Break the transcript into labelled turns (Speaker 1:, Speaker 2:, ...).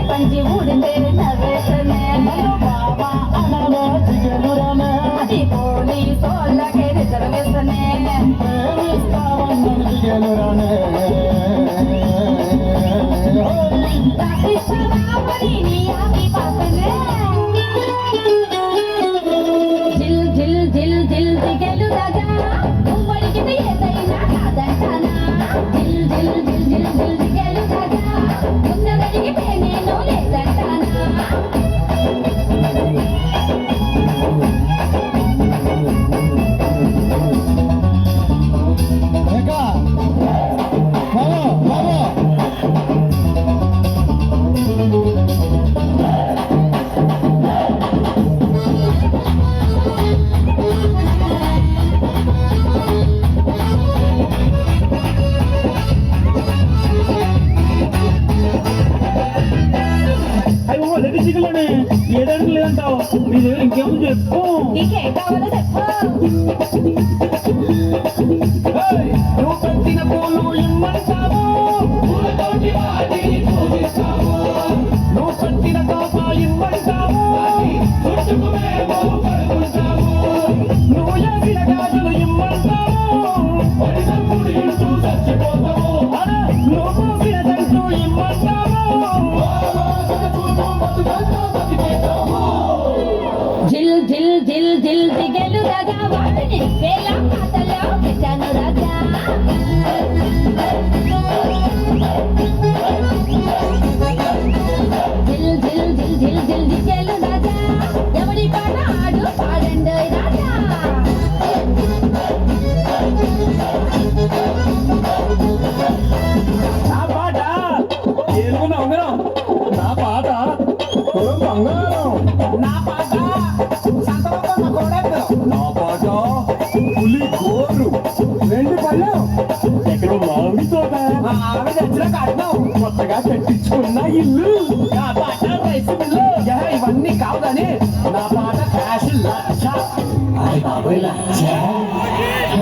Speaker 1: పంచి ఊడిందే నవ్వేసనే
Speaker 2: బాబా అనలో జిగలురనే
Speaker 1: అది పోలీసోళ్ళకే రిజర్వేసనే
Speaker 2: ప్రేమిస్తావన్నది జిగలురనే
Speaker 1: రామని నీ ఆకి పాసనే జిల్ జిల్ జిల్ జిల్ జిగలు రాజా ఉమ్మడికి ఏదైనా కాదంటానా జిల్ జిల్ జిల్ జిల్ జిల్ జిగలు రాజా ఉన్నదడిగితే నేను లేదంటానా
Speaker 2: అయ్యో లెక్క చికెన్లోనే ఏడాది లేదంటావు నీ దగ్గర ఇంకేమో చెప్పు
Speaker 1: నీకేం కావాలో చెప్పు
Speaker 2: నువ్వు పెట్టిన పూలు ఇమ్మంటావు పూలతోటి వాటిని పూజిస్తావు నువ్వు పెట్టిన తోప ఇమ్మంటావు చుట్టుకు మేము పడుకుంటాము నువ్వు చేసిన గాజులు ఇమ్మంటావు పడినప్పుడు ఇంటూ చచ్చిపోతావు నువ్వు పూసిన తంటూ ఇమ్మంటావు
Speaker 1: జిల్ జిల్ జిల్ జిల్ జిగలు రాజా వాటిని వేల పాటలో పెట్టాను రాజా జిల్ జిల్ జిల్ జిల్ జిల్ జిగలు రాజా ఎవడి పాట ఆడు పాడండి రాజా
Speaker 2: నా పాట ఏనుగున్న ఉంగరం నా పాట కులం బంగారం నా పాట సంతవకమ్మ కోడెత్తు నా పాట పులి గోరు రెండు పళ్ళు ఎక్కడ మామిడి తోట ఆవిడ వచ్చిన కట్నం కొత్తగా కట్టించుకున్న ఇల్లు నా పాట రైస్ మిల్లు ఇవన్నీ కాదని నా పాట క్యాష్ లక్ష బాబోయ్ లక్ష